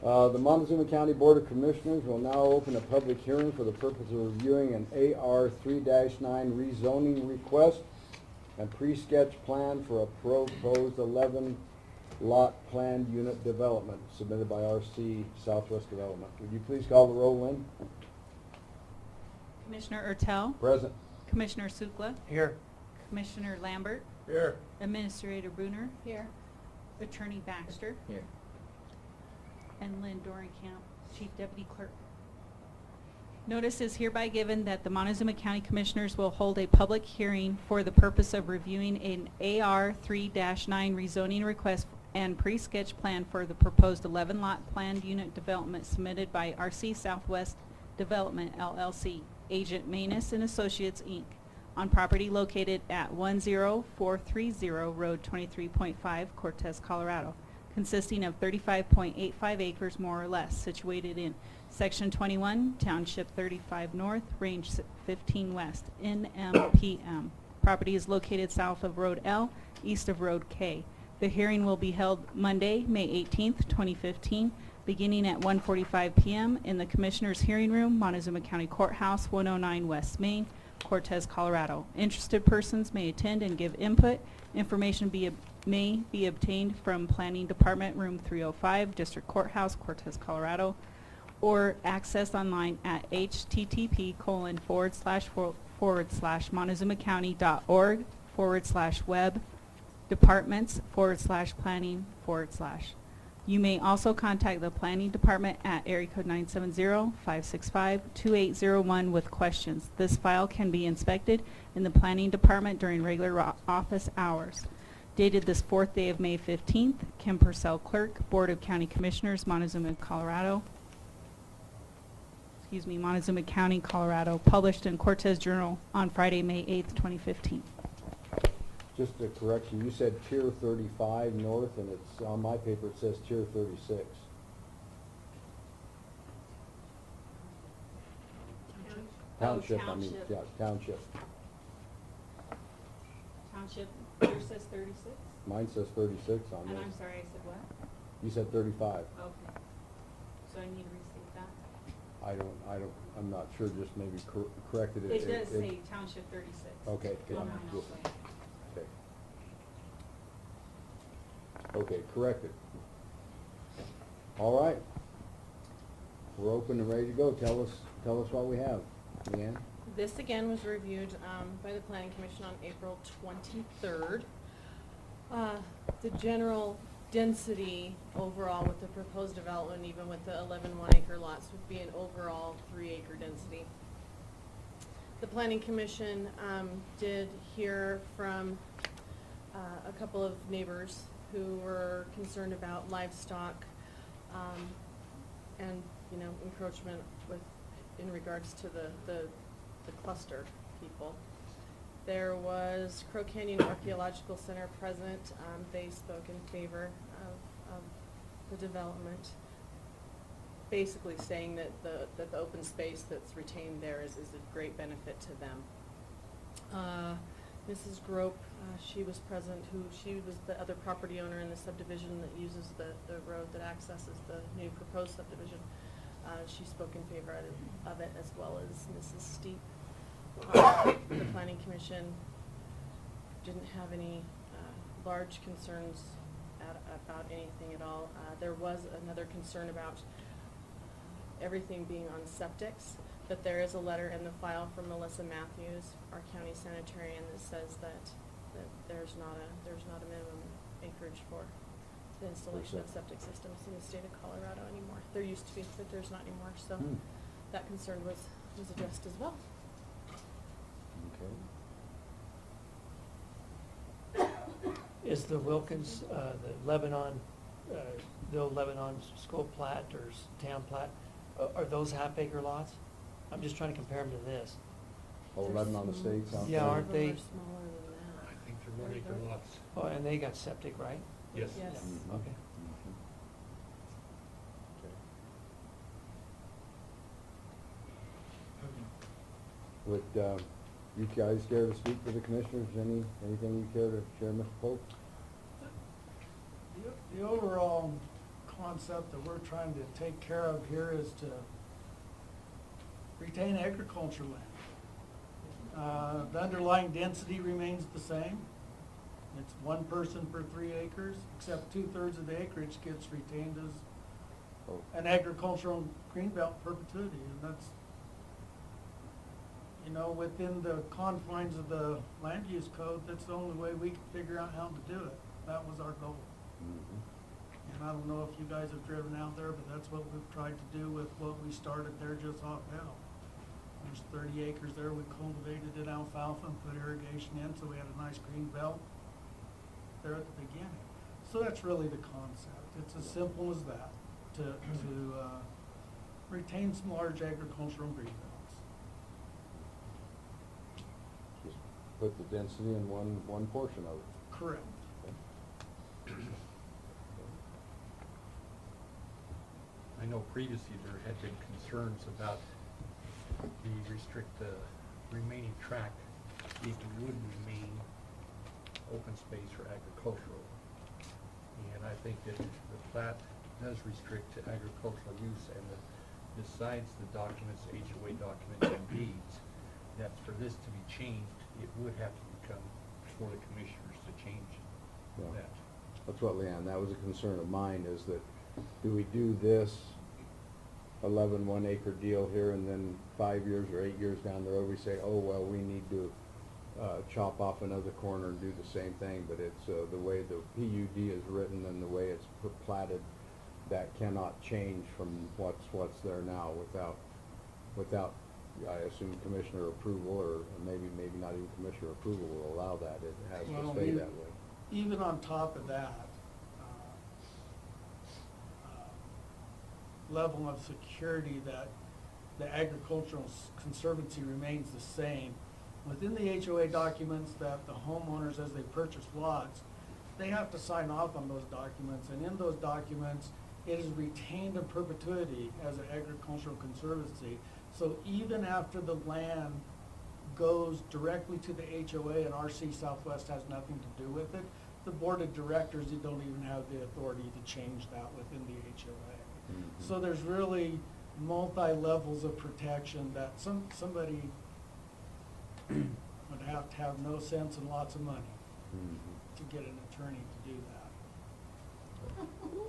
The Montezuma County Board of Commissioners will now open a public hearing for the purpose of reviewing an AR3-9 rezoning request and pre-sketch plan for a proposed 11-lot planned unit development submitted by RC Southwest Development. Would you please call the roll, Lynn? Commissioner Ertel, Present. Commissioner Sukla, Here. Commissioner Lambert, Here. Administrator Bruner, Here. Attorney Baxter, Here. and Lynn Dorenkamp, Chief Deputy Clerk. Notice is hereby given that the Montezuma County Commissioners will hold a public hearing for the purpose of reviewing an AR3-9 rezoning request and pre-sketch plan for the proposed 11-lot planned unit development submitted by RC Southwest Development LLC, Agent Manus and Associates, Inc., on property located at 10430 Road 23.5, Cortez, Colorado, consisting of 35.85 acres more or less, situated in Section 21, Township 35 North, Range 15 West, NMPM. Property is located south of Road L, east of Road K. The hearing will be held Monday, May 18th, 2015, beginning at 1:45 p.m. in the Commissioners' Hearing Room, Montezuma County Courthouse, 109 West Main, Cortez, Colorado. Interested persons may attend and give input. Information may be obtained from Planning Department, Room 305, District Courthouse, Cortez, Colorado, or accessed online at http://montezumacounty.org/web departments/planning/. You may also contact the Planning Department at area code 970-565-2801 with questions. This file can be inspected in the Planning Department during regular office hours. Dated this 4th day of May 15th, Kim Purcell, Clerk, Board of County Commissioners, Montezuma, Colorado. Montezuma County, Colorado. Published in Cortez Journal on Friday, May 8th, 2015. Just a correction, you said Tier 35 north, and it's on my paper it says Tier 36. Township, I mean, yeah, township. Township, yours says 36? Mine says 36 on And this. I'm sorry, I said what? You said 35. Okay. So I need to restate that? I'm not sure, just maybe corrected it. It does say Township 36. Okay, good. On mine Just- also. Okay. Okay, corrected. All right. We're open and ready to go. Tell us what we have, Leanne. This again was reviewed by the Planning Commission on April 23rd. The general density overall with the proposed development, even with the 11 one-acre lots, would be an overall 3-acre density. The Planning Commission did hear from a couple of neighbors who were concerned about livestock and, you know, encroachment in regards to the cluster people. There was Crow Canyon Archaeological Center present. They spoke in favor of the development, basically saying that the open space that's retained there is a great benefit to them. Mrs. Grope, she was present, she was the other property owner in the subdivision that uses the road that accesses the new proposed subdivision. She spoke in favor of it, as well as Mrs. Steep. The Planning Commission didn't have any large concerns about anything at all. There was another concern about everything being on septics, but there is a letter in the file from Melissa Matthews, our county sanitarian, that says that there's not a minimum acreage for the installation of septic systems in the state of Colorado anymore. There used to be, but there's not anymore. So that concern was addressed as well. Okay. Is the Wilkins, the Lebanon school plat or town plat, are those half-acre lots? I'm just trying to compare them to this. Oh, 11 on the States, huh? Yeah, aren't they? They're smaller than that. I think they're 1-acre lots. Oh, and they got septic, right? Yes. Yes. Mhm. Okay. Would you guys care to speak for the commissioners? Anything you care to share, Mr. Pope? The overall concept that we're trying to take care of here is to retain agriculture land. The underlying density remains the same. It's 1 person per 3 acres, except 2/3 of the acreage gets retained as Oh, an agricultural greenbelt perpetuity, and that's, you know, within the confines of the land use code, that's the only way we could figure out how to do it. That was our goal. mhm. And I don't know if you guys have driven out there, but that's what we've tried to do with what we started there just off Bell. There's 30 acres there, we cultivated it alfalfa and put irrigation in, so we had a nice green belt there at the beginning. So that's really the concept. It's as simple as that, to retain some large agricultural green belts. Just put the density in one portion of it. Correct. I know previously there had been concerns about the remaining tract, it would remain open space for agricultural. And I think that the plat does restrict to agricultural use, and besides the documents, HOA documents and deeds, that for this to be changed, it would have to become for the commissioners to change Yeah. that. That's what, Leanne, that was a concern of mine, is that, do we do this 11 1-acre deal here, and then 5 years or 8 years down the road, we say, oh, well, we need to chop off another corner and do the same thing, but it's the way the PUD is written and the way it's platted, that cannot change from what's there now without, I assume, commissioner approval, or maybe not even commissioner approval will allow that. It has Well, to stay that way. Even on top of that, level of security that the agricultural conservancy remains the same. Within the HOA documents that the homeowners, as they purchase lots, they have to sign off on those documents, and in those documents, it is retained in perpetuity as an agricultural conservancy. So even after the land goes directly to the HOA and RC Southwest has nothing to do with it, the board of directors, you don't even have the authority to change that within the HOA. Mhm. So there's really multi-levels of protection that somebody would have to have no sense and lots of money Mhm. to get an attorney to do that.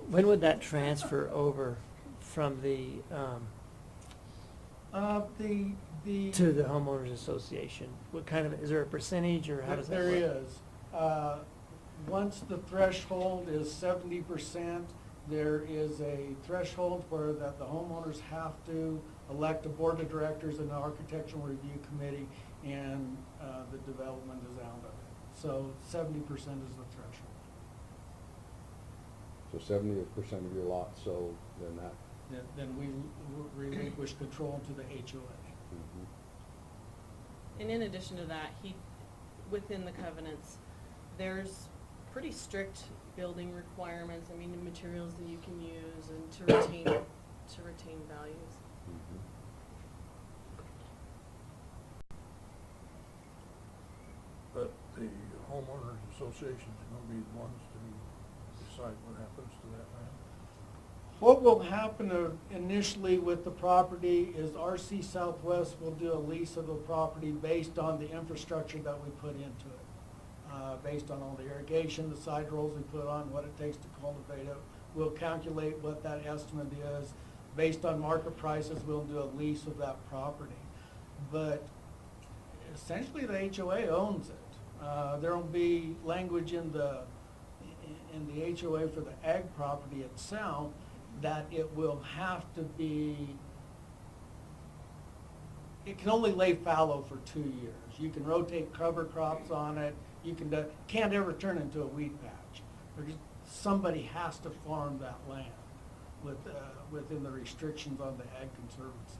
When would that transfer over from the, to the homeowners association? What kind of, is there a percentage, or how does that work? There is. Once the threshold is 70%, there is a threshold where that the homeowners have to elect a board of directors and an architectural review committee, and the development is out of it. So 70% is the threshold. So 70% of your lot, so then that. Then we relinquish control to the HOA. Mhm. And in addition to that, within the covenants, there's pretty strict building requirements, I mean, the materials that you can use and to retain values. Mhm. But the homeowners associations are gonna be the ones to decide what happens to that land. What will happen initially with the property is RC Southwest will do a lease of the property based on the infrastructure that we put into it. Based on all the irrigation, the side rolls we put on, what it takes to cultivate it. We'll calculate what that estimate is. Based on market prices, we'll do a lease of that property. But essentially the HOA owns it. There will be language in the HOA for the ag property itself that it will have to be, it can only lay fallow for 2 years. You can rotate cover crops on it. You can't ever turn into a weed patch. Somebody has to farm that land within the restrictions on the ag conservancy.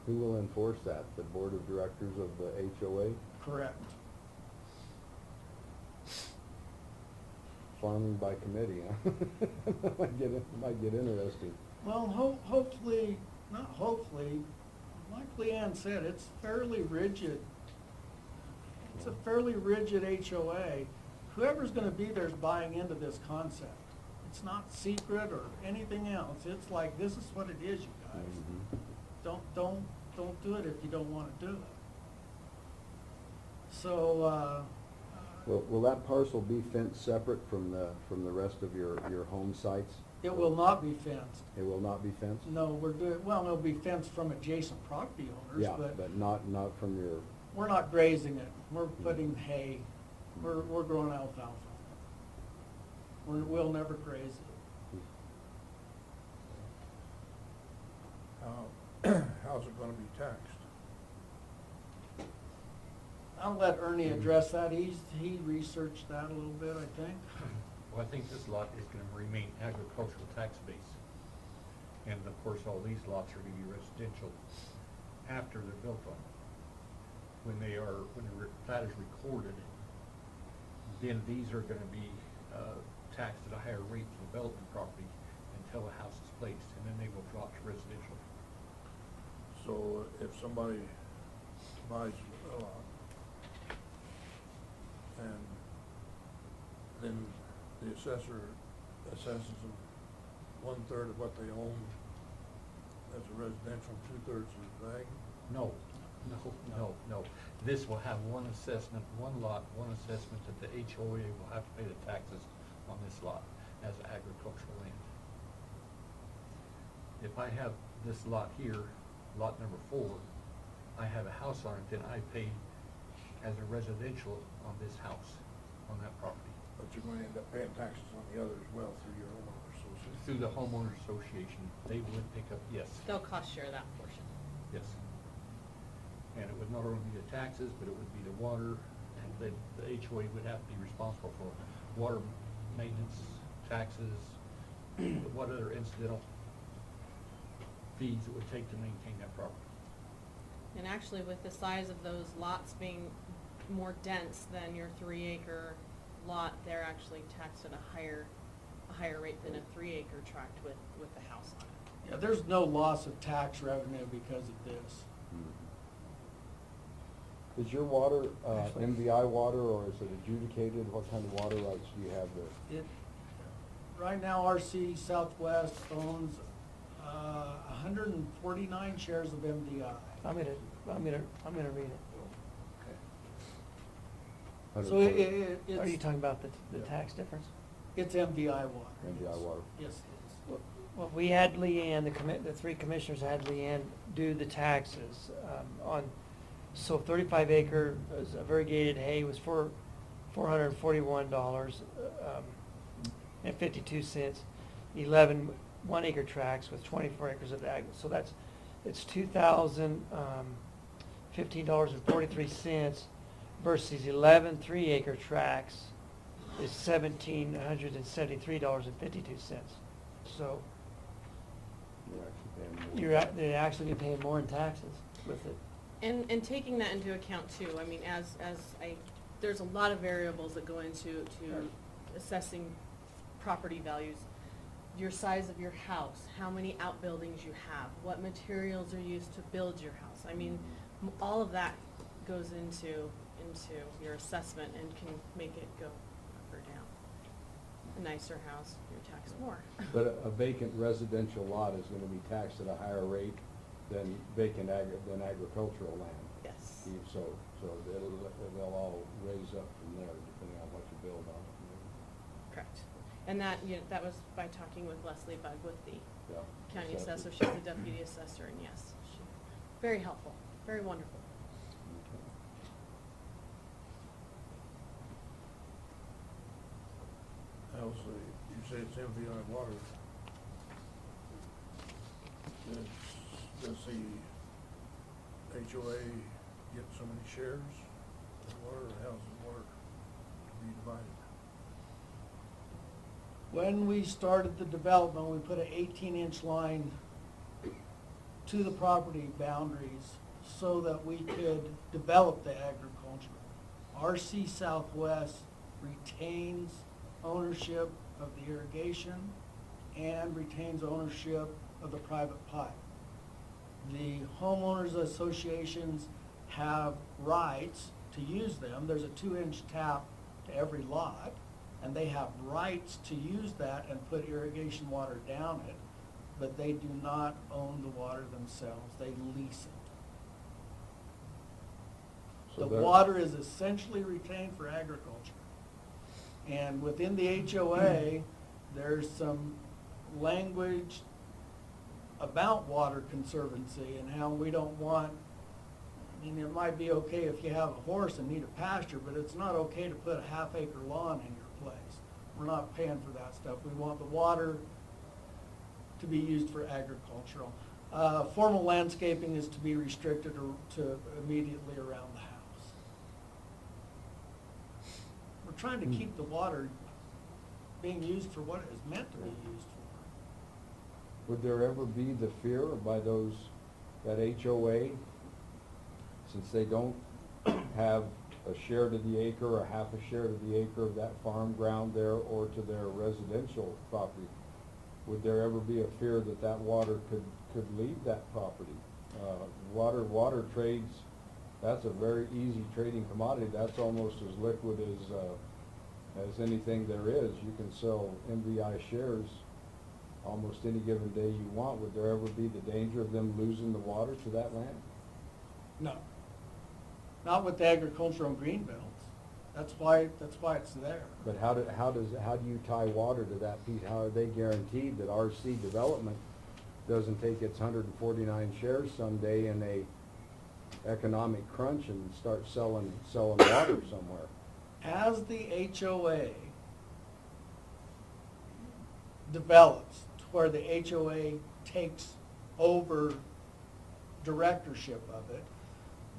Who will enforce that? The board of directors of the HOA? Correct. Farming by committee, huh? Might get interesting. Well, hopefully, not hopefully, like Leanne said, it's fairly rigid. It's a fairly rigid HOA. Whoever's gonna be there is buying into this concept. It's not secret or anything else. It's like, this is what it is, you guys. Mhm. Don't do it if you don't wanna do it. So, Will that parcel be fenced separate from the rest of your home sites? it will not be fenced. It will not be fenced? No, it'll be fenced from adjacent property owners, Yeah, but not from your, we're not grazing it. We're putting hay. We're growing alfalfa. We'll never graze it. How's it gonna be taxed? I'll let Ernie address that. He researched that a little bit, I think. Well, I think this lot is gonna remain agricultural tax base. And of course, all these lots are gonna be residential after they're built on. When the plat is recorded, then these are gonna be, taxed at a higher rate for development property until a house is placed, and then they will drop to residential. So if somebody buys a lot, and then the assessor assesses them 1/3 of what they own as a residential, 2/3 as ag? No. This will have one assessment, one lot, one assessment that the HOA will have to pay the taxes on this lot as agricultural land. If I have this lot here, lot number 4, I have a house on it, then I pay as a residential on this house, on that property. But you're gonna end up paying taxes on the other as well through your homeowner association. Through the homeowner association, they would pick up, yes, They'll cost share that portion. yes. And it would not only be the taxes, but it would be the water, and the HOA would have to be responsible for water maintenance, taxes, what other incidental fees it would take to maintain that property. And actually, with the size of those lots being more dense than your 3-acre lot, they're actually taxed at a higher rate than a 3-acre tract with the house on it. Yeah, there's no loss of tax revenue because of this. is your water MVI water, or is it adjudicated? What kind of water rights do you have there? Right now, RC Southwest owns 149 shares of MDI. I'm gonna read it. So it's. Are you talking about the tax difference? It's MVI water. MVI water. Yes, it is. Well, we had Leanne, the 3 commissioners had Leanne do the taxes on, so 35 acre variegated hay was $441 and 52 cents. 11 1-acre tracts with 24 acres of ag, so it's $2,015.43 versus 11 3-acre tracts is $1,773.52. So they're actually be paying more in taxes with it. And taking that into account too, I mean, there's a lot of variables that go into assessing property values. Your size of your house, how many outbuildings you have, what materials are used to build your house. I mean, all of that goes into your assessment and can make it go up or down. A nicer house, you're taxed more. But a vacant residential lot is gonna be taxed at a higher rate than than agricultural land. Yes. So they'll all raise up from there depending on what you build on it. Correct. And that was by talking with Leslie Bugg with the Yeah. county Assessor. assessor. She's the deputy assessor, and yes, very helpful, very wonderful. How's you say it's MVI water. Does the HOA get so many shares of water, or how's the water to be divided? When we started the development, we put an 18-inch line to the property boundaries so that we could develop the agricultural. RC Southwest retains ownership of the irrigation and retains ownership of the private pipe. The homeowners associations have rights to use them. There's a 2-inch tap to every lot, and they have rights to use that and put irrigation water down it, but they do not own the water themselves, they lease it. So The there- water is essentially retained for agriculture. And within the HOA, there's some language about water conservancy and how we don't want, I mean, it might be okay if you have a horse and need a pasture, but it's not okay to put a half-acre lawn in your place. We're not paying for that stuff. We want the water to be used for agricultural. Formal landscaping is to be restricted to immediately around the house. We're trying to keep the water being used for what it is meant to be used for. Would there ever be the fear by that HOA, since they don't have a share to the acre or half a share to the acre of that farm ground there or to their residential property, would there ever be a fear that that water could leave that property? Water trades, that's a very easy trading commodity. That's almost as liquid as anything there is. You can sell MVI shares almost any given day you want. Would there ever be the danger of them losing the water to that land? No. Not with the agricultural green belts. That's why it's there. But how do you tie water to that piece? How are they guaranteed that RC development doesn't take its 149 shares someday in a economic crunch and start selling water somewhere? As the HOA develops to where the HOA takes over directorship of it,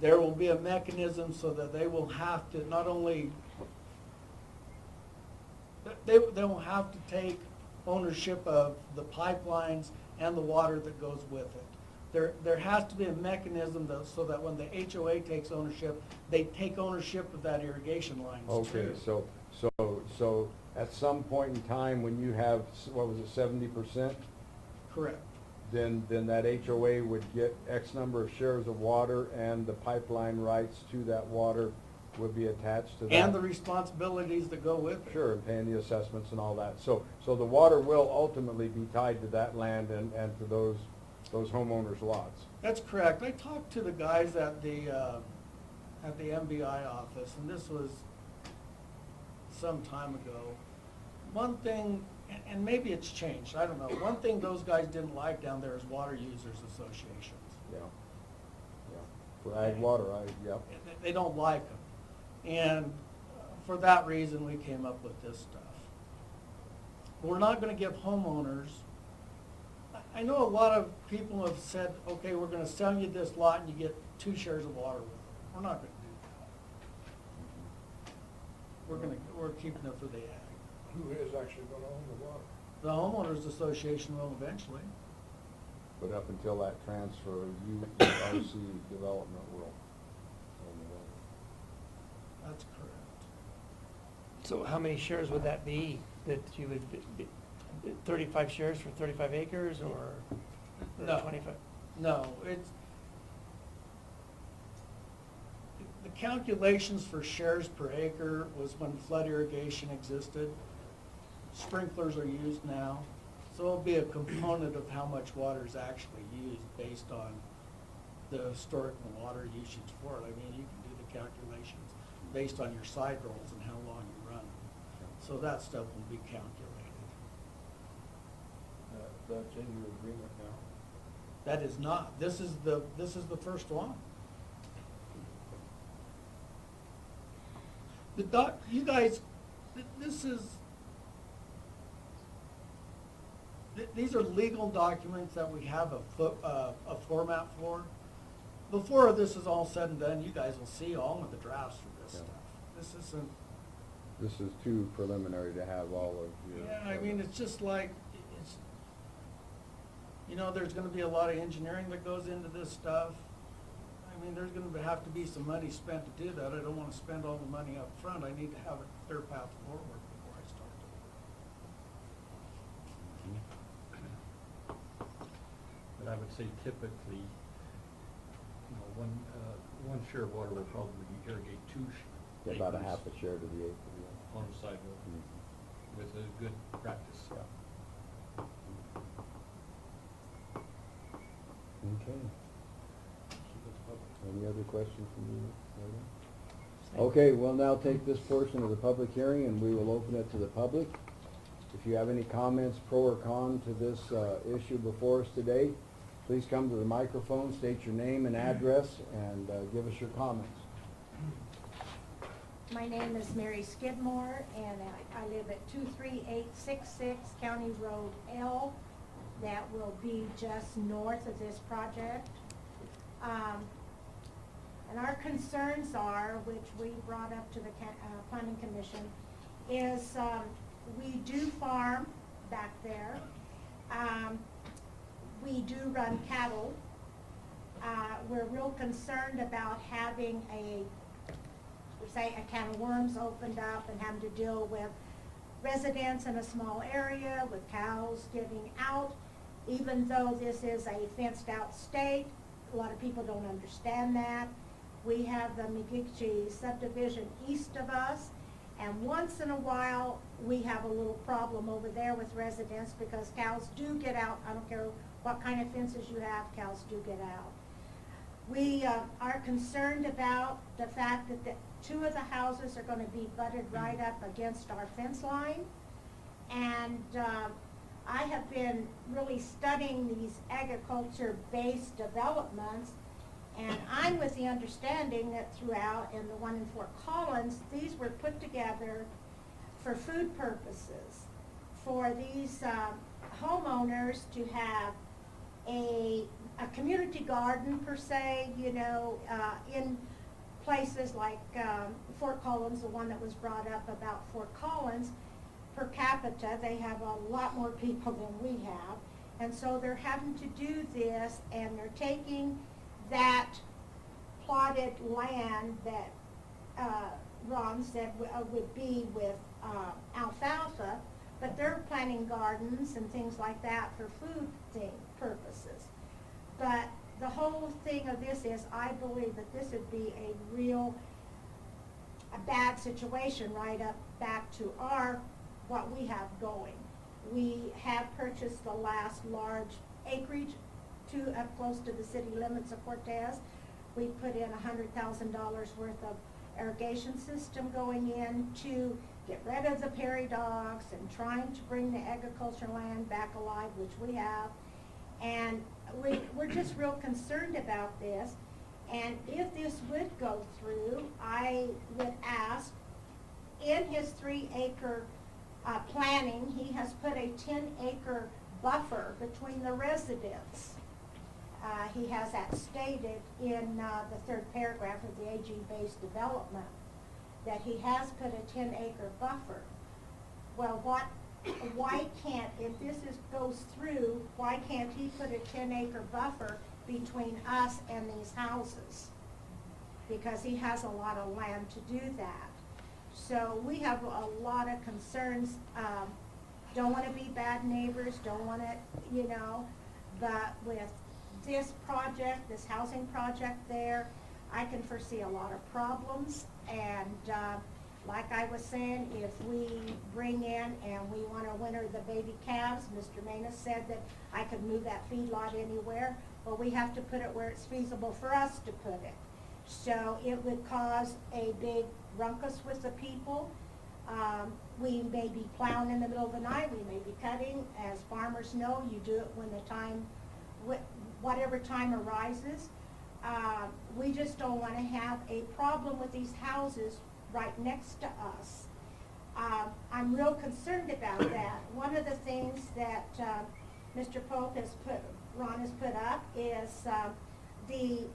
there will be a mechanism so that they will have to not only, they will have to take ownership of the pipelines and the water that goes with it. There has to be a mechanism so that when the HOA takes ownership, they take ownership of that irrigation lines Okay, too. so at some point in time when you have, what was it, 70%? Correct. Then that HOA would get X number of shares of water and the pipeline rights to that water would be attached to that? And the responsibilities that go with it. Sure, and paying the assessments and all that. So the water will ultimately be tied to that land and to those homeowners' lots. That's correct. I talked to the guys at the MBI office, and this was some time ago. One thing, and maybe it's changed, I don't know. One thing those guys didn't like down there is water users associations. Yeah. For ag water, yep. They don't like them. And for that reason, we came up with this stuff. We're not gonna give homeowners, I know a lot of people have said, okay, we're gonna sell you this lot and you get 2 shares of water with it. We're not gonna do that. We're keeping it for the ag. Who is actually gonna own the water? The homeowners association will eventually. But up until that transfer, RC development will own the water. That's correct. So how many shares would that be, that you would, 35 shares for 35 acres, or No. 25? No, the calculations for shares per acre was when flood irrigation existed. Sprinklers are used now, so it'll be a component of how much water is actually used based on the historical water usage for it. I mean, you can do the calculations based on your side rolls and how long you run them. So that stuff will be calculated. That's in your agreement now? That is not. This is the first one. You guys, these are legal documents that we have a format for. Before this is all said and done, you guys will see all of the drafts for this Yeah. stuff. This isn't. This is too preliminary to have all of your. Yeah, I mean, it's just like, there's gonna be a lot of engineering that goes into this stuff. I mean, there's gonna have to be some money spent to do that. I don't wanna spend all the money up front. I need to have a clear path forward before I start to But I would say typically, one share of water will probably irrigate 2 About a acres half a share to the acre, yeah. on a sidewalk. Mhm. with a good practice. Okay. Any other questions from you, Megan? Okay, we'll now take this portion of the public hearing and we will open it to the public. If you have any comments, pro or con, to this issue before us today, please come to the microphone, state your name and address, and give us your comments. My name is Mary Skidmore, and I live at 23866 County Road L. That will be just north of this project. And our concerns are, which we brought up to the Planning Commission, is we do farm back there. We do run cattle. We're real concerned about having say a can of worms opened up and having to deal with residents in a small area with cows getting out. Even though this is a fenced out state, a lot of people don't understand that. We have the McGeechee subdivision east of us, and once in a while we have a little problem over there with residents because cows do get out. I don't care what kind of fences you have, cows do get out. We are concerned about the fact that two of the houses are going to be butted right up against our fence line. And I have been really studying these agriculture-based developments, and I'm with the understanding that throughout, and the one in Fort Collins, these were put together for food purposes, for these homeowners to have a community garden per se, you know, in places like Fort Collins, the one that was brought up about Fort Collins, per capita, they have a lot more people than we have. And so they're having to do this, and they're taking that plotted land that Ron said would be with alfalfa, but they're planting gardens and things like that for food purposes. But the whole thing of this is, I believe that this would be a bad situation right up back to what we have going. We have purchased the last large acreage up close to the city limits of Cortez. We put in $100,000 worth of irrigation system going in to get rid of the prairie dogs and trying to bring the agricultural land back alive, which we have. And we're just real concerned about this. And if this would go through, I would ask, in his 3-acre planning, he has put a 10-acre buffer between the residents. He has that stated in the third paragraph of the AG-based development, that he has put a 10-acre buffer. Well, why can't, if this goes through, why can't he put a 10-acre buffer between us and these houses? Because he has a lot of land to do that. So we have a lot of concerns. Don't want to be bad neighbors, don't want to, you know, but with this project, this housing project there, I can foresee a lot of problems. And like I was saying, if we bring in and we want to winter the baby calves, Mr. Manus said that I could move that feedlot anywhere. Well, we have to put it where it's feasible for us to put it. So it would cause a big ruckus with the people. We may be plowing in the middle of the night, we may be cutting. As farmers know, you do it when the time, whatever time arises. We just don't want to have a problem with these houses right next to us. I'm real concerned about that. One of the things that Mr. Pope Ron has put up is the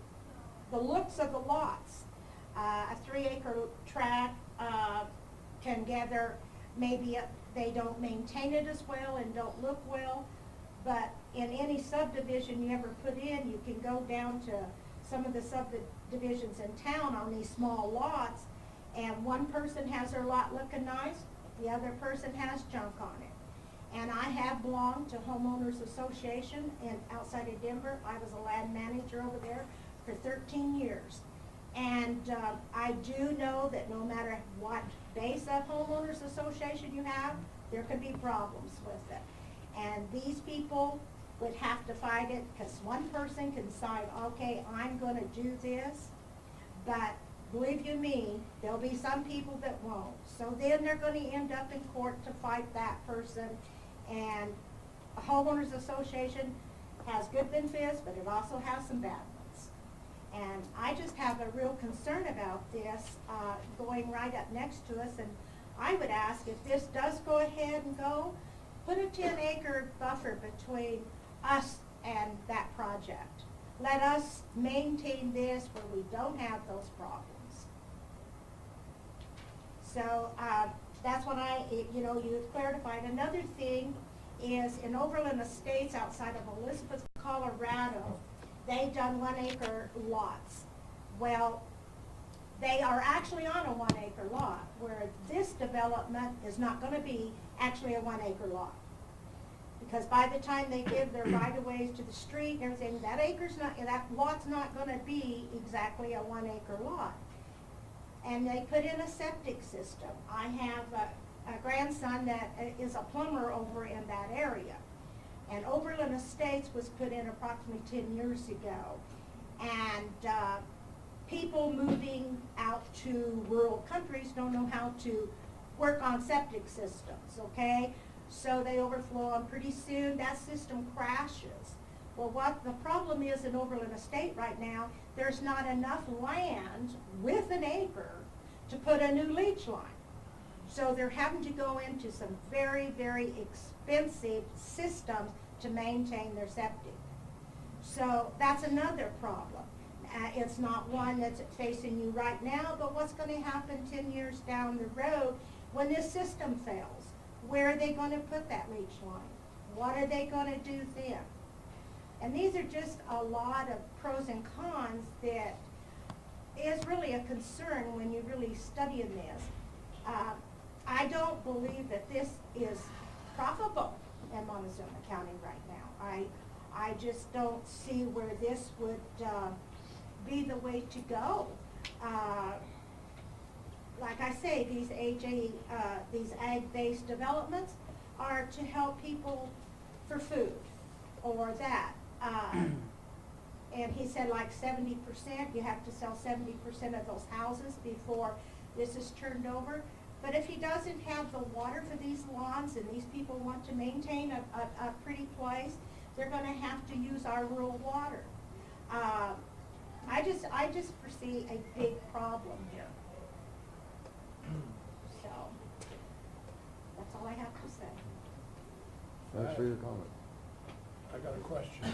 looks of the lots. A 3-acre tract can gather, maybe they don't maintain it as well and don't look well, but in any subdivision you ever put in, you can go down to some of the subdivisions in town on these small lots, and one person has their lot looking nice, the other person has junk on it. And I have belonged to Homeowners Association outside of Denver. I was a land manager over there for 13 years. And I do know that no matter what base of Homeowners Association you have, There could be problems with it. And these people would have to fight it, because one person can decide, okay, I'm gonna do this, but believe you me, there'll be some people that won't. So then they're gonna end up in court to fight that person, and a homeowners association has good benefits, but it also has some bad ones. And I just have a real concern about this, going right up next to us, and I would ask if this does go ahead and go, put a 10-acre buffer between us and that project. Let us maintain this where we don't have those problems. So, that's what you clarified. Another thing is in Overland Estates outside of Elizabeth, Colorado, they've done 1-acre lots. Well, they are actually on a 1-acre lot, where this development is not gonna be actually a 1-acre lot. Because by the time they give their right-of-ways to the street and everything, that lot's not gonna be exactly a 1-acre lot. And they put in a septic system. I have a grandson that is a plumber over in that area. And Overland Estates was put in approximately 10 years ago. And people moving out to rural countries don't know how to work on septic systems, okay? So they overflow, and pretty soon that system crashes. Well, what the problem is in Overland Estate right now, there's not enough land with an acre to put a new leach line. So they're having to go into some very, very expensive systems to maintain their septic. So that's another problem. It's not one that's facing you right now, but what's going to happen 10 years down the road when this system fails? Where are they going to put that leach line? What are they going to do then? And these are just a lot of pros and cons that is really a concern when you really study this. I don't believe that this is profitable in Montezuma County right now. I just don't see where this would be the way to go. Like I say, these ag-based developments are to help people for food or that. And he said like 70%, you have to sell 70% of those houses before this is turned over. But if he doesn't have the water for these lawns and these people want to maintain a pretty place, they're going to have to use our rural water. I just foresee a big problem here. So, that's all I have to say. Thanks for your comment. I got a question.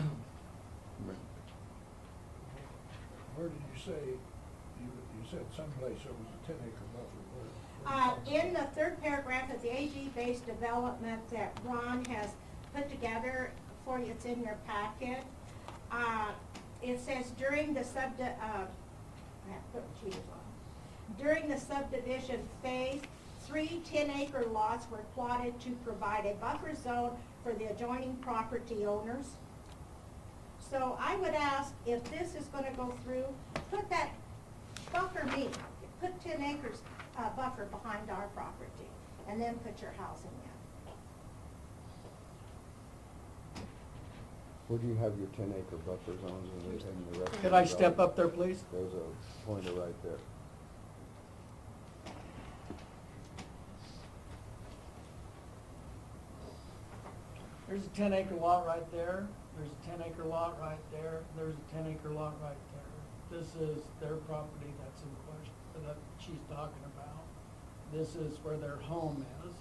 Where did you say, you said someplace there was a 10-acre buffer? In the third paragraph of the AG-based development that Ron has put together for you, it's in your packet. It says during the subdivision phase, 3 10-acre lots were plotted to provide a buffer zone for the adjoining property owners. So I would ask, if this is going to go through, put that buffer meter, put 10 acres buffer behind our property, and then put your housing in. Where do you have your 10-acre buffer zones in the rest of the Could I step up there, please? There's a pointer right there. There's a 10-acre lot right there. There's a 10-acre lot right there. There's a 10-acre lot right there. This is their property that's in question, that she's talking about. This is where their home is.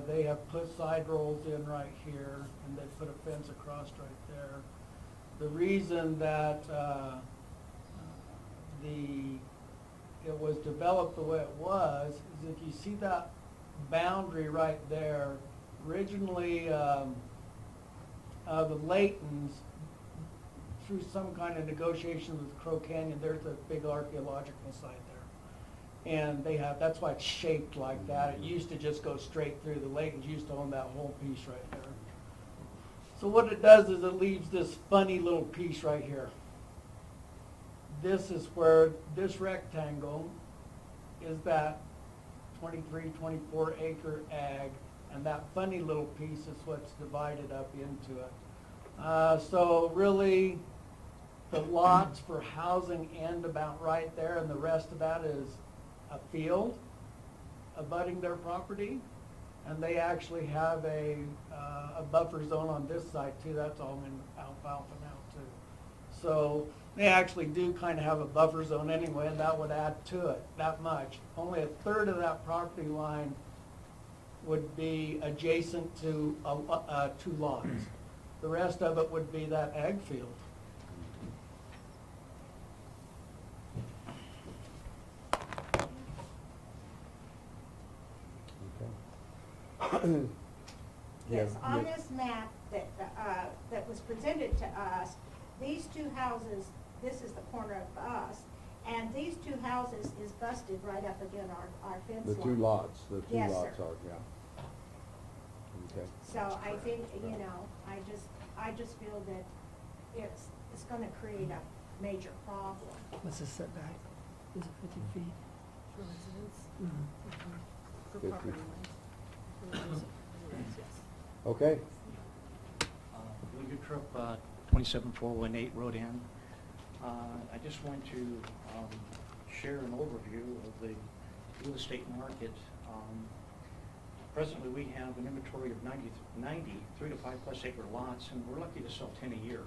They have put side rolls in right here, and they put a fence across right there. The reason that it was developed the way it was is if you see that boundary right there, originally the Laytons, through some kind of negotiation with Crow Canyon, there's a big archaeological site there. And they have, that's why it's shaped like that. It used to just go straight through. The Laytons used to own that whole piece right there. So what it does is it leaves this funny little piece right here. This is where this rectangle is that 23, 24 acre ag, and that funny little piece is what's divided up into it. So really, the lots for housing end about right there, and the rest of that is a field abutting their property. And they actually have a buffer zone on this side too. That's all in alfalfa now too. So they actually do kind of have a buffer zone anyway, and that would add to it that much. Only a third of that property line would be adjacent to two lots. The rest of it would be that ag field. Yes, on this map that was presented to us, these two houses, this is the corner of us, and these two houses is busted right up against our fence line. The two lots Yes, sir. are, yeah. Okay. So I think, you know, I just feel that it's gonna create a major problem. What's the setback? Is it 50 feet? For residents, for 50. property lines. For residents, yes. Okay, Leader Trip 27418 Road End. I just want to share an overview of the real estate market. Presently, we have an inventory of 90 3 to 5 plus acre lots, and we're lucky to sell 10 a year.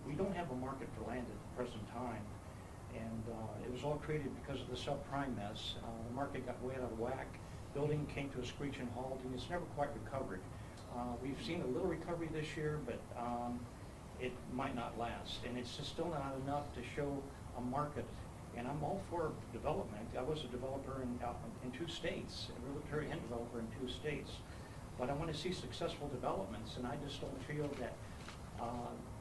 We don't have a market for land at the present time, and it was all created because of the subprime mess. The market got way out of whack. Building came to a screeching halt, and it's never quite recovered. We've seen a little recovery this year, but it might not last, and it's just still not enough to show a market. And I'm all for development. I was a developer in 2 states, a realtor and developer in 2 states. But I want to see successful developments, and I just don't feel that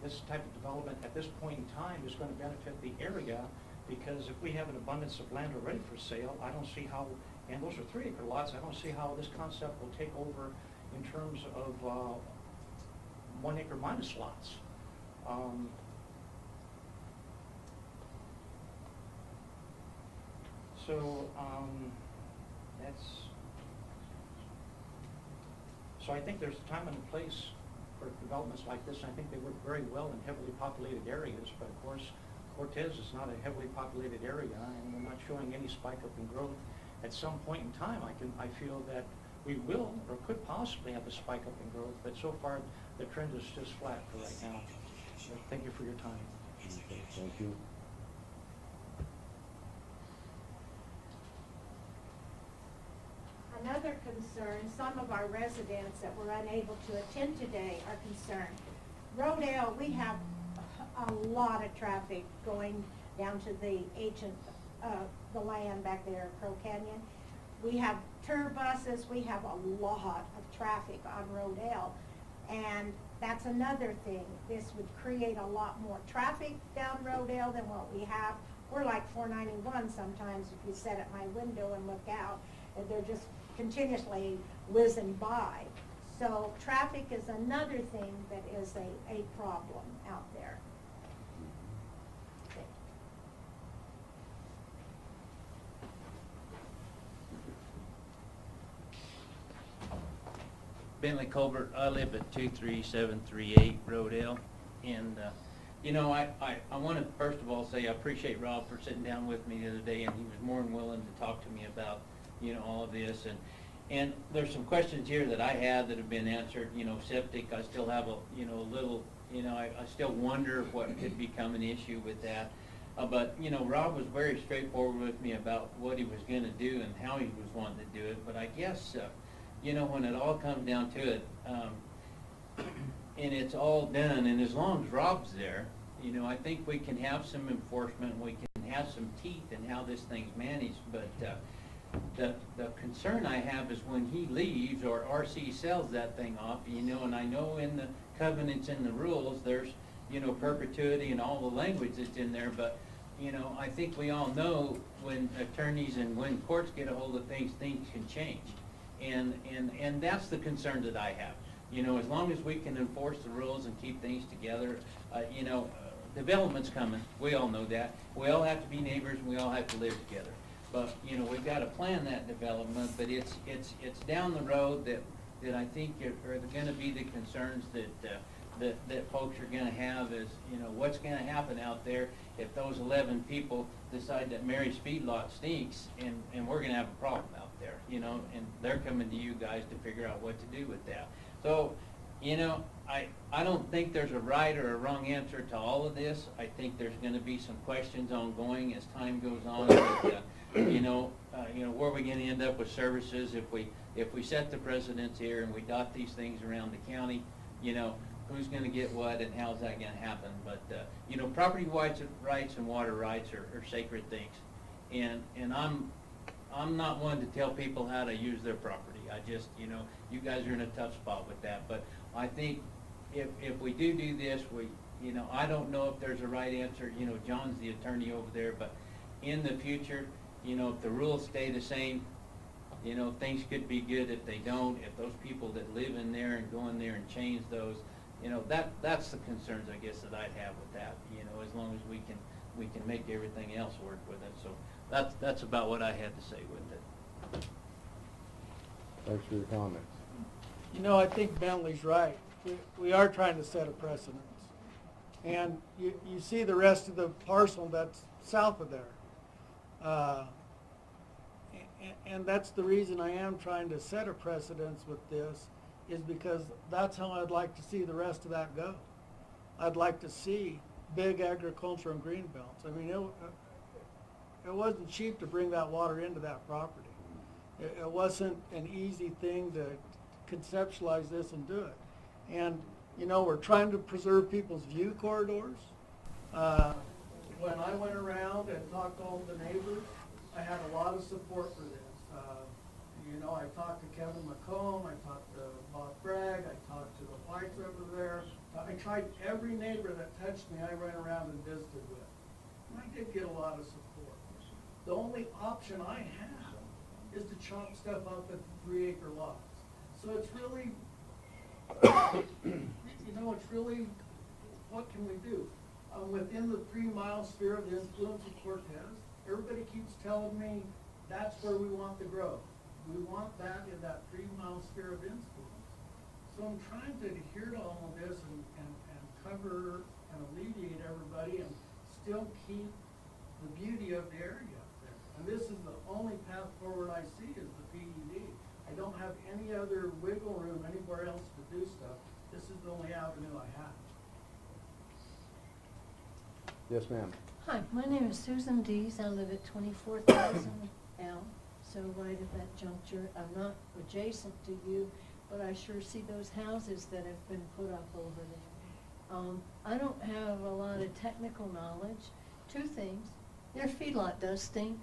this type of development at this point in time is going to benefit the area, because if we have an abundance of land already for sale, I don't see how, and those are 3 acre lots, I don't see how this concept will take over in terms of 1 acre minus lots. So I think there's a time and a place for developments like this. I think they work very well in heavily populated areas, but of course, Cortez is not a heavily populated area, and we're not showing any spike up in growth. At some point in time, I feel that we will or could possibly have a spike up in growth, but so far the trend is just flat for right now. So thank you for your time. okay, thank you. Another concern, some of our residents that were unable to attend today are concerned. Rodale, we have a lot of traffic going down to the ancient, the land back there at Crow Canyon. We have tour buses, we have a lot of traffic on Rodale. And that's another thing. This would create a lot more traffic down Rodale than what we have. We're like 491 sometimes if you sit at my window and look out, and they're just continuously whizzing by. So traffic is another thing that is a problem out there. Bentley Colbert, I live at 23738 Rodale, and you know, I want to first of all say I appreciate Rob for sitting down with me the other day, and he was more than willing to talk to me about, you know, all of this, and there's some questions here that I had that have been answered. You know, septic, I still have a, you know, a little, you know, I still wonder what could become an issue with that. But, you know, Rob was very straightforward with me about what he was going to do and how he was wanting to do it. But I guess, you know, when it all comes down to it, and it's all done, and as long as Rob's there, you know, I think we can have some enforcement, we can have some teeth in how this thing's managed. But the concern I have is when he leaves or RC sells that thing off, you know, and I know in the covenants and the rules, there's, you know, perpetuity and all the language that's in there, but, you know, I think we all know when attorneys and when courts get a hold of things, things can change. And that's the concern that I have. You know, as long as we can enforce the rules and keep things together, you know, development's coming. We all know that. We all have to be neighbors and we all have to live together. But, you know, we've got to plan that development, but it's down the road that I think are gonna be the concerns that folks are gonna have is, you know, what's gonna happen out there if those 11 people decide that Mary's feedlot stinks and we're gonna have a problem out there, you know, and they're coming to you guys to figure out what to do with that. So, you know, I don't think there's a right or a wrong answer to all of this. I think there's gonna be some questions ongoing as time goes on, but, you know, where are we gonna end up with services if we set the precedents here and we dot these things around the county, you know, who's gonna get what and how's that gonna happen? But, you know, property rights and water rights are sacred things. And I'm not one to tell people how to use their property. I just, you know, you guys are in a tough spot with that. But I think if we do this, you know, I don't know if there's a right answer. You know, John's the attorney over there, but in the future, you know, if the rules stay the same, you know, things could be good. If they don't, if those people that live in there and go in there and change those, you know, that's the concerns, I guess, that I'd have with that, you know, as long as we can make everything else work with it. So that's about what I had to say with it. Thanks for your comments. You know, I think Bentley's right. We are trying to set a precedence. And you see the rest of the parcel that's south of there. And that's the reason I am trying to set a precedence with this, is because that's how I'd like to see the rest of that go. I'd like to see big agriculture and green belts. I mean, it wasn't cheap to bring that water into that property. It wasn't an easy thing to conceptualize this and do it. And, you know, we're trying to preserve people's view corridors. When I went around and talked to all the neighbors, I had a lot of support for this. You know, I talked to Kevin McComb, I talked to Bob Bragg, I talked to the Whites over there. I tried every neighbor that touched me, I ran around and visited with. And I did get a lot of support. The only option I have is to chop stuff up at 3-acre lots. So it's really, you know, it's really, what can we do? Within the 3-mile sphere of the influence of Cortez, everybody keeps telling me that's where we want the growth. We want that in that 3-mile sphere of influence. So I'm trying to adhere to all of this and cover and alleviate everybody and still keep the beauty of the area up there. And this is the only path forward I see is the PUD. I don't have any other wiggle room anywhere else to do stuff. This is the only avenue I have. Yes, ma'am. Hi, my name is Susan Dees. I live at 24,000 L, so right at that juncture. I'm not adjacent to you, but I sure see those houses that have been put up over there. I don't have a lot of technical knowledge. Two things. Their feedlot does stink.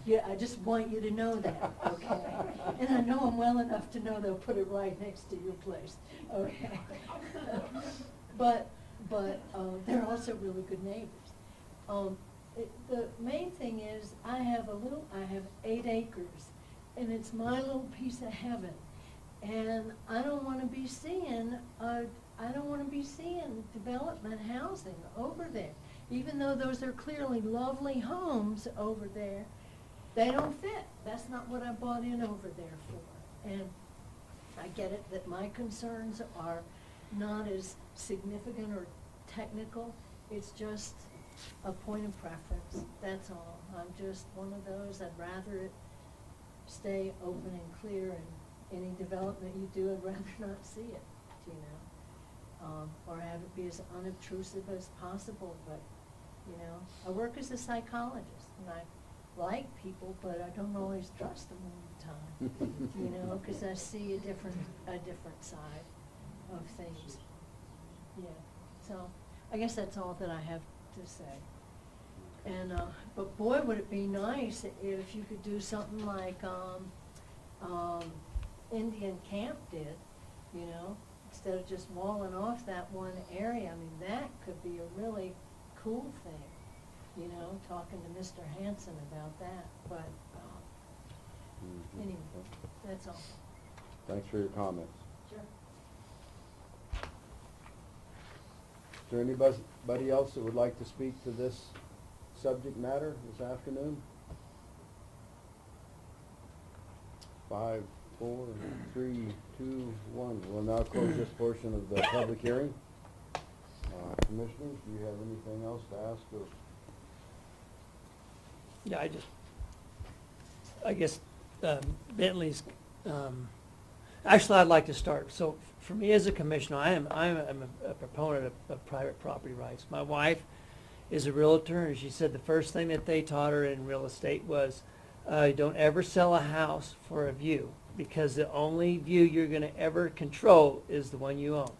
Yeah, I just want you to know that, okay? And I know them well enough to know they'll put it right next to your place, okay? But they're also really good neighbors. The main thing is I have 8 acres, and it's my little piece of heaven. And I don't want to be seeing development housing over there. Even though those are clearly lovely homes over there, they don't fit. That's not what I bought in over there for. And I get it that my concerns are not as significant or technical. It's just a point of preference, that's all. I'm just one of those, I'd rather it stay open and clear, and any development you do, I'd rather not see it, you know. Or have it be as unobtrusive as possible, but, you know, I work as a psychologist, and I like people, but I don't always trust them all the time, you know, because I see a different side of things. Yeah, so I guess that's all that I have to say. And but boy, would it be nice if you could do something like Indian Camp did, you know, instead of just walling off that one area. I mean, that could be a really cool thing, you know, talking to Mr. Hanson about that. But anyway, that's all. Thanks for your comments. Sure. Is there anybody else that would like to speak to this subject matter this afternoon? 5, 4, 3, 2, 1. We'll now close this portion of the public hearing. Commissioners, do you have anything else to ask of? Yeah, I guess Bentley's, actually, I'd like to start. So for me as a commissioner, I'm a proponent of private property rights. My wife is a realtor, and she said the first thing that they taught her in real estate was, don't ever sell a house for a view, because the only view you're going to ever control is the one you own.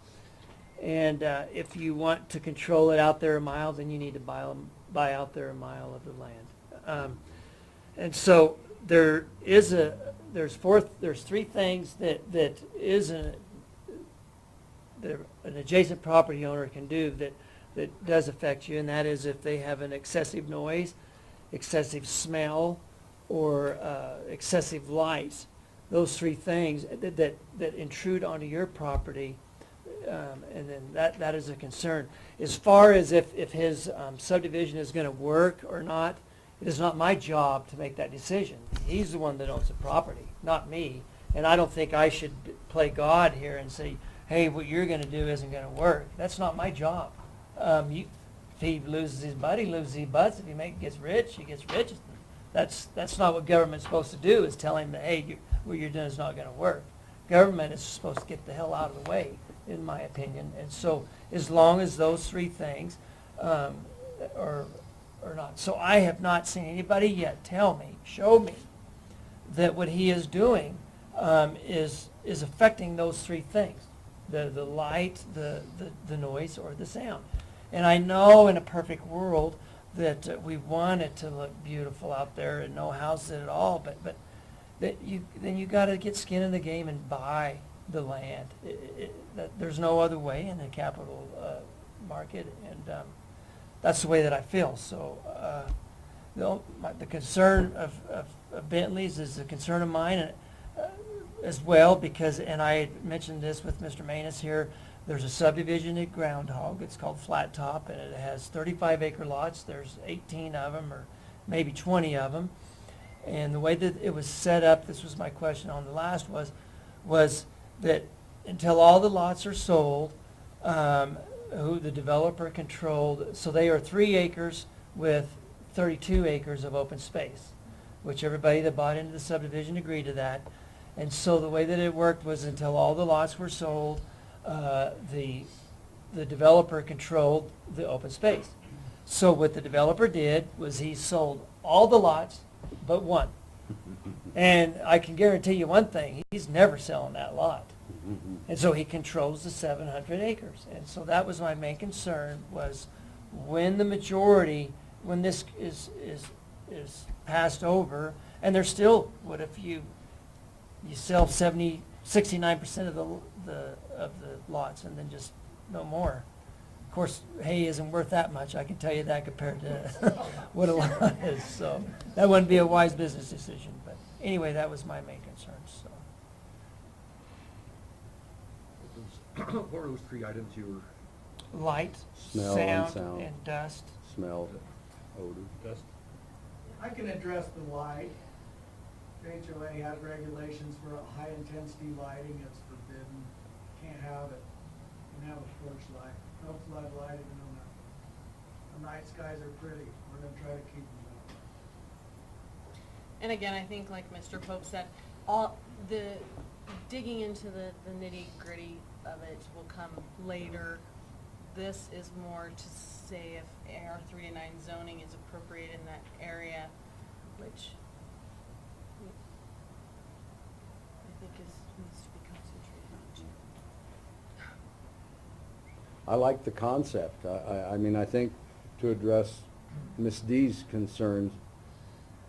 And if you want to control it out there a mile, then you need to buy out there a mile of the land. And so there's three things that an adjacent property owner can do that does affect you, and that is if they have an excessive noise, excessive smell, or excessive light. Those three things that intrude onto your property, and then that is a concern. As far as if his subdivision is going to work or not, it is not my job to make that decision. He's the one that owns the property, not me. And I don't think I should play God here and say, hey, what you're going to do isn't going to work. That's not my job. If he loses his butt, he loses his butts. If he gets rich, he gets rich. That's not what government's supposed to do, is tell him that, hey, what you're doing is not going to work. Government is supposed to get the hell out of the way, in my opinion. And so as long as those three things are not. So I have not seen anybody yet show me that what he is doing is affecting those three things, the light, the noise, or the sound. And I know in a perfect world that we want it to look beautiful out there and no house at all, but then you got to get skin in the game and buy the land. There's no other way in the capital market, and that's the way that I feel. So the concern of Bentley's is a concern of mine as well, because, and I mentioned this with Mr. Manus here, there's a subdivision at Groundhog. It's called Flat Top, and it has 35-acre lots. There's 18 of them, or maybe 20 of them. And the way that it was set up, this was my question on the last, was that until all the lots are sold, who the developer controlled, so they are 3 acres with 32 acres of open space, which everybody that bought into the subdivision agreed to that. And so the way that it worked was until all the lots were sold, the developer controlled the open space. So what the developer did was he sold all the lots but one. And I can guarantee you one thing, he's never selling that lot. And so he controls the 700 acres. And so that was my main concern, was when when this is passed over, and there's still, what if you sell 69% of the lots and then just no more. Of course, hay isn't worth that much, I can tell you that, compared to what a lot is. So that wouldn't be a wise business decision. But anyway, that was my main concern. So. What were those 3 items you were? Light, Smell and sound. and dust. Smell, odor. Dust? I can address the light. HOA has regulations for high-intensity lighting. It's forbidden. Can't have it. You can have a porch light. No floodlighting, no nothing. The night skies are pretty. We're going to try to keep them that way. And again, I think like Mr. Pope said, all the digging into the nitty-gritty of it will come later. This is more to say if AR3-9 zoning is appropriate in that area, which I think needs to be concentrated on. I like the concept. I mean, I think to address Ms. D's concerns,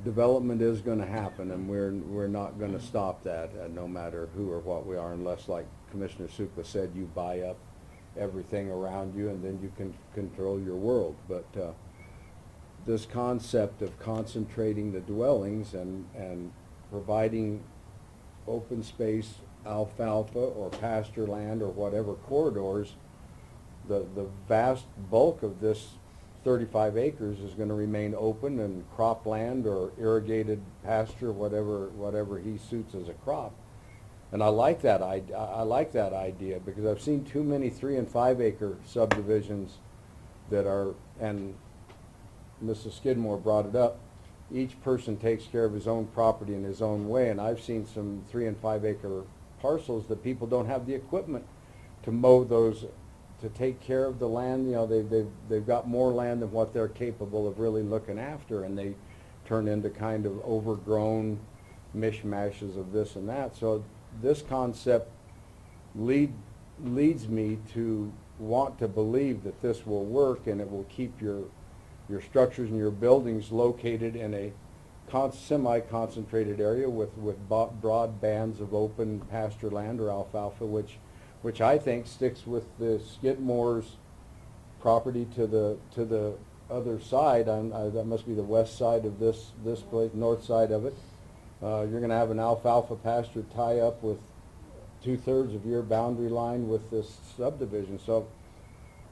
development is going to happen, and we're not going to stop that, no matter who or what we are, unless, like Commissioner Supa said, you buy up everything around you and then you can control your world. But this concept of concentrating the dwellings and providing open space, alfalfa or pasture land or whatever corridors, the vast bulk of this 35 acres is gonna remain open and cropland or irrigated pasture, whatever he suits as a crop. And I like that idea because I've seen too many 3 and 5 acre subdivisions that are, and Mrs. Skidmore brought it up, each person takes care of his own property in his own way, and I've seen some 3 and 5 acre parcels that people don't have the equipment to mow those, to take care of the land. You know, they've got more land than what they're capable of really looking after, and they turn into kind of overgrown mishmashes of this and that. So this concept leads me to want to believe that this will work, and it will keep your structures and your buildings located in a semi-concentrated area with broad bands of open pasture land or alfalfa, which I think sticks with the Skidmore's property to the other side. That must be the west side of this place, north side of it. You're going to have an alfalfa pasture tie up with 2/3 of your boundary line with this subdivision. So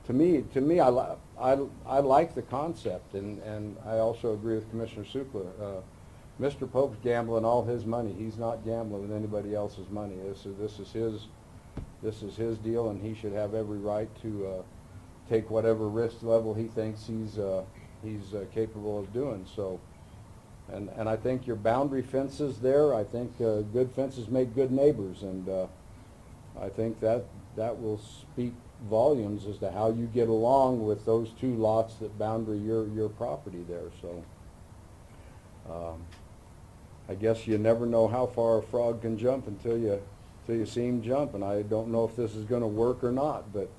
to me, I like the concept, and I also agree with Commissioner Sukla. Mr. Pope's gambling all his money. He's not gambling with anybody else's money. This is his deal, and he should have every right to take whatever risk level he thinks he's capable of doing. So, and I think your boundary fences there, I think good fences make good neighbors, and I think that will speak volumes as to how you get along with those 2 lots that boundary your property there. So I guess you never know how far a frog can jump until you see him jump, and I don't know if this is going to work or not, but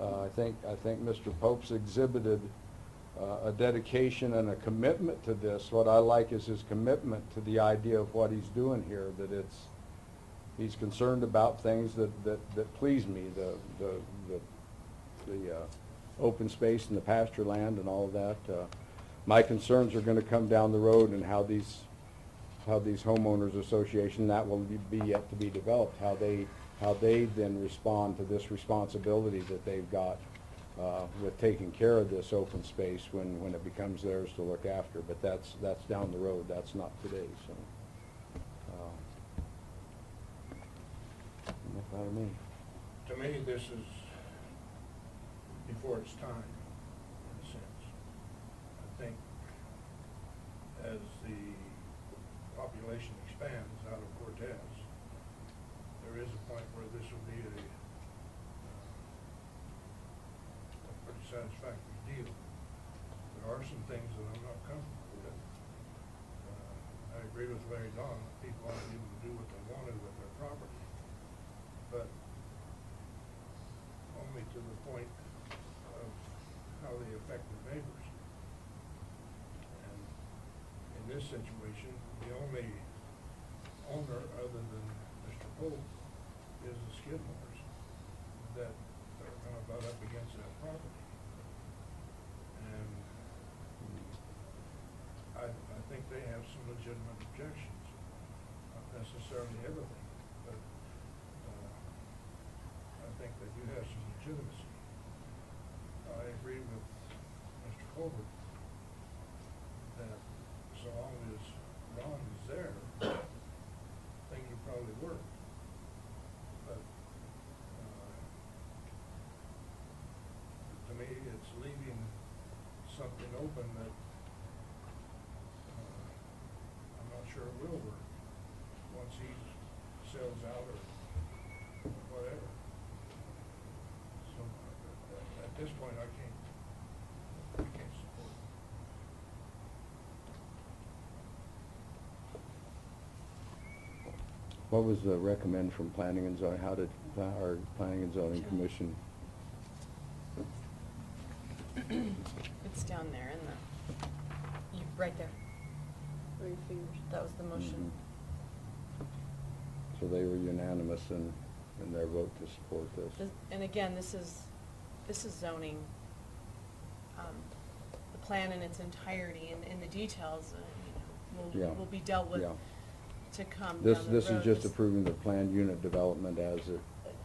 I think Mr. Pope's exhibited a dedication and a commitment to this. What I like is his commitment to the idea of what he's doing here, that he's concerned about things that please me, the open space and the pasture land and all of that. My concerns are going to come down the road, and how these homeowners association, that will be yet to be developed, how they then respond to this responsibility that they've got with taking care of this open space when it becomes theirs to look after. But that's down the road. That's not today. So enough out of me. To me, this is before its time, in a sense. I think as the population expands out of Cortez, there is a point where this will be a pretty satisfactory deal. There are some things that I'm not comfortable with. I agree with Larry Don that people ought to be able to do what they wanted with their property, but only to the point of how they affect their neighbors. And in this situation, the only owner other than Mr. Pope is the Skidmores that are going to butt up against that property. And I think they have some legitimate objections, not necessarily everything, but I think they do have some legitimacy. I agree with Mr. Colbert that so long as Ron is there, things will probably work. But to me, it's leaving something open that I'm not sure it will work once he sells out or whatever. So at this point, I can't support it. What was the recommend from Planning and Zoning? How did our Planning and Zoning Commission? It's down there in the, right there. Where your fingers, that was the motion. So they were unanimous in their vote to support this. And again, this is zoning. The plan in its entirety and the details, will be dealt with Yeah. to come This down the road. is just approving the planned unit development as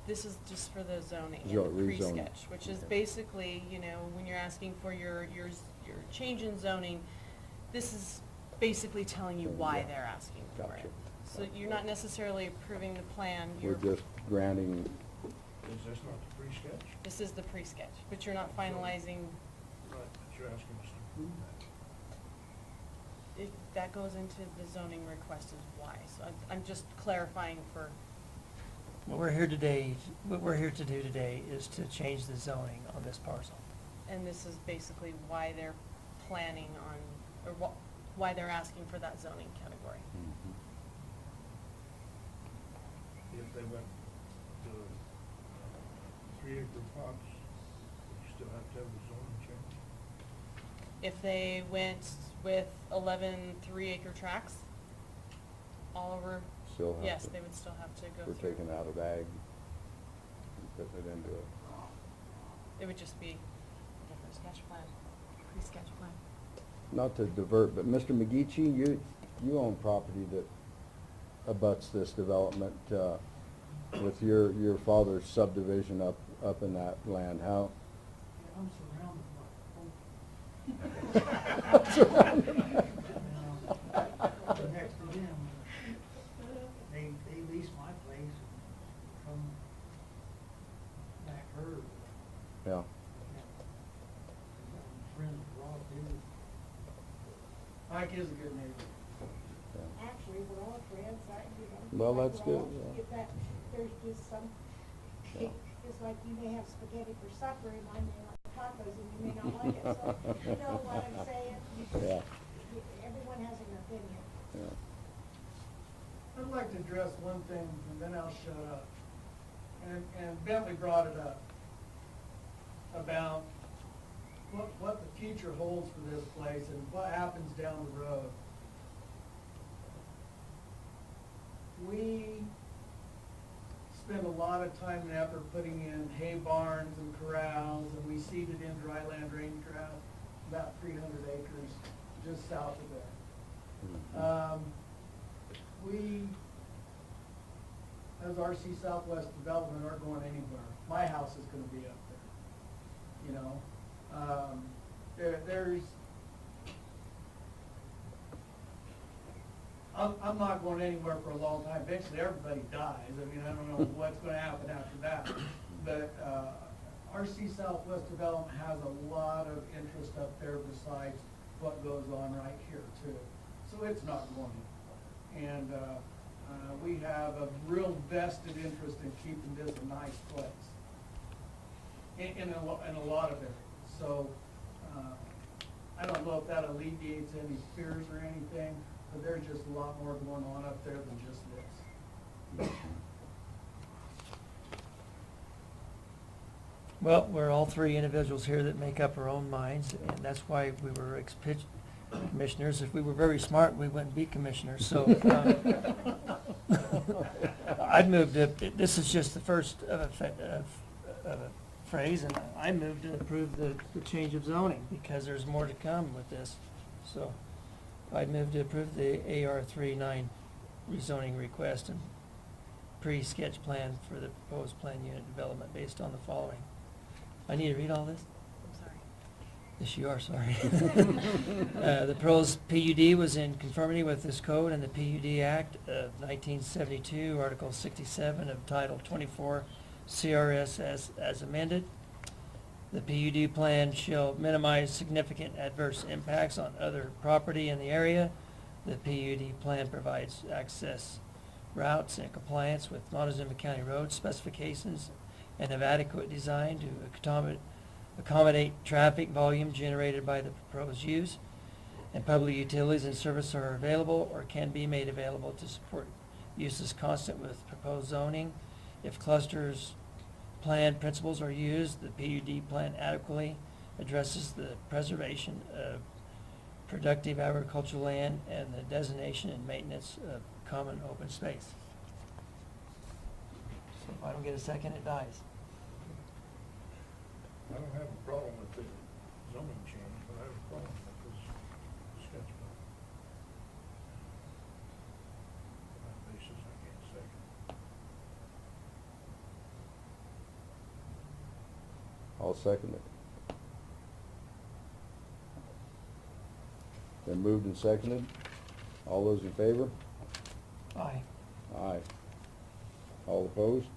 This is just for the zoning Zo- and the rezoning. pre-sketch, which is Okay. basically, when you're asking for your change in zoning, this is basically telling you why Yeah. they're asking for Gotcha. it. So you're not necessarily approving the plan, We're just granting, Is this not the pre-sketch? this is the pre-sketch, but you're not finalizing, Right, but you're asking us to approve that. that goes into the zoning request is why. So I'm just clarifying for, What we're here to do today is to change the zoning on this parcel. and this is basically why they're planning on, or why they're asking for that zoning category. If they went to 3-acre plots, you still have to have the zoning change? If they went with 11 3-acre tracts all over, still have yes, to, they would still have to go we're through. taking out of ag and putting it into it. It would just be a different sketch plan, pre-sketch plan. Not to divert, but Mr. McGeechee, you own property that abuts this development, with your father's subdivision up in that land. How? I'm surrounded by. Next to them, they lease my place from back her. Yeah. Friends of Rob too. Mike is a good neighbor. Yeah. Actually, we're all friends, Well, that's we're all- good, yeah. if that, there's just some, Yeah. it's like you may have spaghetti for supper and I may like tacos and you may not like it, so, you know what I'm saying? You just- Yeah. Everyone has an opinion. Yeah. I'd like to address one thing and then I'll shut up. And Bentley brought it up about what the future holds for this place and what happens down the road. We spend a lot of time and effort putting in hay barns and corrals, and we seeded in dryland range grass, about 300 acres just south of there. We, as RC Southwest Development, aren't going anywhere. My house is gonna be up there, you know? I'm not going anywhere for a long time. Eventually, everybody dies. I mean, I don't know what's gonna happen after that. But, RC Southwest Development has a lot of interest up there besides what goes on right here too. So it's not going anywhere. And, we have a real vested interest in keeping this a nice place. In a lot of areas. So, I don't know if that alleviates any fears or anything, but there's just a lot more going on up there than just this. Well, we're all three individuals here that make up our own minds, and that's why we were commissioners. If we were very smart, we wouldn't be commissioners, so. I'd move to, this is just the first of a phrase, and I move to approve the change of zoning, because there's more to come with this. So, I'd move to approve the AR3-9 rezoning request and pre-sketch plan for the proposed plan unit development based on the following. I need to read all this? I'm sorry. Yes, you are, sorry. The proposed PUD was in conformity with this code and the PUD Act of 1972, Article 67 of Title 24 CRS as amended. The PUD plan shall minimize significant adverse impacts on other property in the area. The PUD plan provides access routes in compliance with Montezuma County road specifications and of adequate design to accommodate traffic volume generated by the proposed use, and public utilities and service are available or can be made available to support uses constant with proposed zoning. If clusters plan principles are used, the PUD plan adequately addresses the preservation of productive agricultural land and the designation and maintenance of common open space. So if I don't get a second, it dies. I don't have a problem with the zoning change, but I have a problem with this sketch plan. On that basis, I can't second. I'll second it. Been moved and seconded. All those in favor? Aye. Aye. All opposed?